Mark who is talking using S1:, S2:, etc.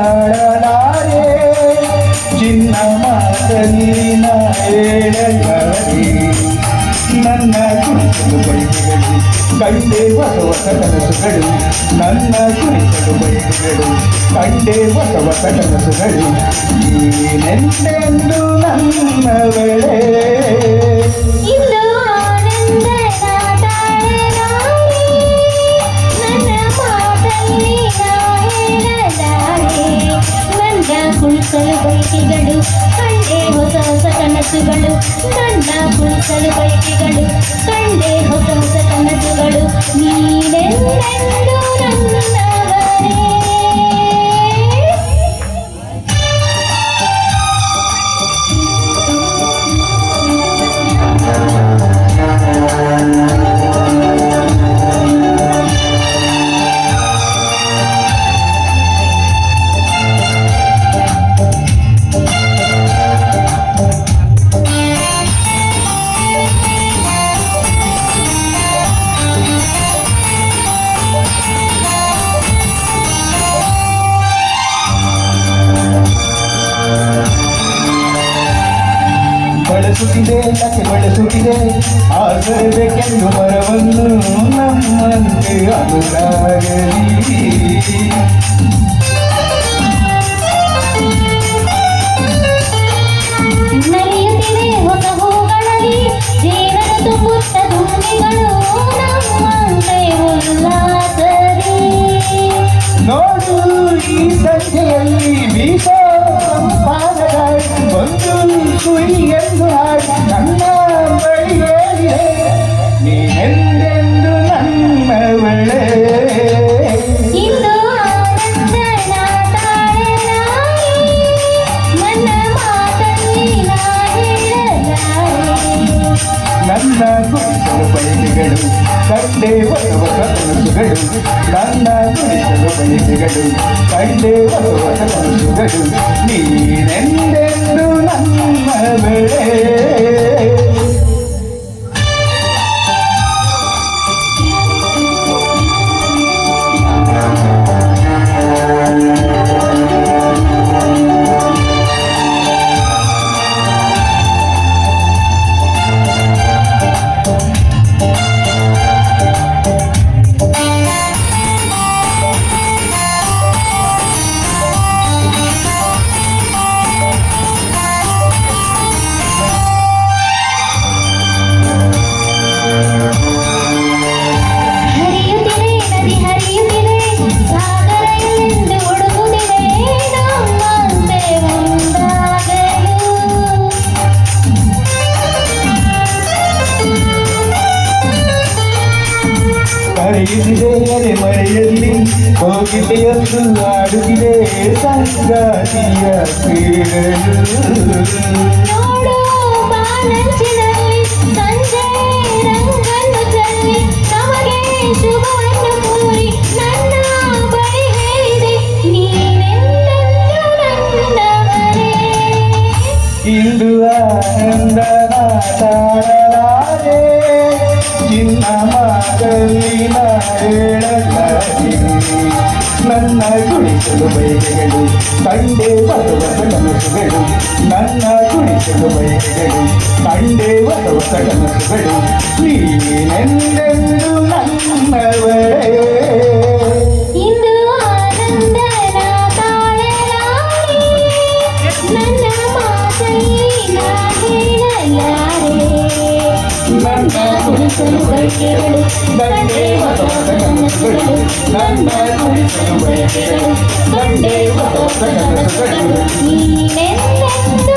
S1: ತಾಳಲಾರೆ ಚಿನ್ನ ಮಾತಲಿನ ಹೇಳಲಾರೆ ನನ್ನ ಕುರಿತಲು ಬೈಕೆಗಳು ಕಂಡೆ ಹೊಸ ಹೊಸ ಕನಸುಗಳು ನನ್ನ ಕುರಿತಲು ಬೈಕೆಗಳು ಕಂಡೆ ಹೊಸ ಹೊಸ ಕನಸುಗಳು ನೀನೆಂದೆಂದು ನನ್ನವಳೇ
S2: ಕುಳಿಸಲು ಬಯಕೆಗಳು ಕಂಡೆ ಹೊಸ ಹೊಸ ಕನಸುಗಳು ನನ್ನ ಕುಳಿಸಲು ಬಯಕೆಗಳು ಕಂಡೆ ಹೊಸ ಹೊಸ ಕನಸುಗಳು ನೀನೆಂದೆಂದು ನನ್ನವರೇ
S1: ಬಳಸುತ್ತಿದೆ ಲಕ್ಕೆ ಬಳಸುತ್ತಿದೆ ಆಸರಬೇಕೆಂದು ಮರವನ್ನು ನಮ್ಮಂತೆ ಅನುರಾಗಲಿ
S2: ನಲಿಯುತ್ತಿದೆ ಹೊಸ ಹೂಗಳಲ್ಲಿ ಜೀವನ ತುಂಬುತ್ತ ದುಂಬಿಗಳು ನಮ್ಮಂತೆ ಉಲ್ಲಾಸರಿ
S1: ನೋಡು ಈ ಸಂಖ್ಯೆಯಲ್ಲಿ ಬೀಸೋ ಪಾದಗಳು ಒಂದು ಕುರಿಯನ್ನು ಹಾಡಿ ನನ್ನ ಬಳಿಯೇ ನೀನೆಂದೆಂದು ನನ್ನವಳೇ
S2: ಇಂದು ಆನಂದನ ತಾಳಲಾರೆ ನನ್ನ ಮಾತಲ್ಲಿ ನಾ ಹೇಳಲಾರೆ
S1: ನನ್ನ ಕುರಿತಲು ಬಯಕೆಗಳು ಕಂಡೆ ಹೊಸ ಹೊಸ ಕನಸುಗಳು ನನ್ನ ಕುರಿತಲು ಬಯಕೆಗಳು ಕಂಡೆ ಹೊಸ ಹೊಸ ಕನಸುಗಳು ನೀನೆಂದೆಂದು ನನ್ನವಳೇ ಮರೆಯುತ್ತಿದೆ ಅರೆ ಮರೆಯಲ್ಲಿ ಹೋಗಿದೆಯೊಂದು ಆಡುತ್ತಿದೆ ಸಂಗಾತಿಯ ಕೇಳಲು
S2: ನೋಡು ಬಾಲಂಚಿನಲ್ಲಿ ಸಂಜೆ ರಂಗನ್ನು ಚೆಲ್ಲಿ ನಮಗೆ ಶುಭವನ್ನು ಕೋರಿ ನನ್ನ ಬಳಿ ಹೇಳಿದೆ ನೀನೆಂದೆಂದು ನನ್ನವರೇ
S1: ಇಂದು ಆನಂದನ ತಾಳಲಾರೆ ಚಿನ್ನ ಮಾತಲಿನ ಹೇಳಲಾರೆ ನನ್ನ ಕುಳಿಸಲು ಬಯಕೆಗಳು ಕಂಡೆ ಹೊಸ ಹೊಸ ಕನಸುಗಳು ನನ್ನ ಕುಳಿಸಲು ಬಯಕೆಗಳು ಕಂಡೆ ಹೊಸ ಹೊಸ ಕನಸುಗಳು ನೀನೆಂದೆಂದು ನನ್ನವಳೇ
S2: ಇಂದು ಆನಂದನ ತಾಳಲಾರೆ ನನ್ನ ಮಾತಲ್ಲಿ ನಾ ಹೇಳಲಾರೆ ನನ್ನ ಕುಳಿಸಲು ಬಯಕೆಗಳು ಕಂಡೆ ಹೊಸ ಹೊಸ ಕನಸುಗಳು ನನ್ನ ಕುಳಿಸಲು ಬಯಕೆಗಳು ಕಂಡೆ ಹೊಸ ಹೊಸ ಕನಸುಗಳು ನೀನೆಂದೆಂದು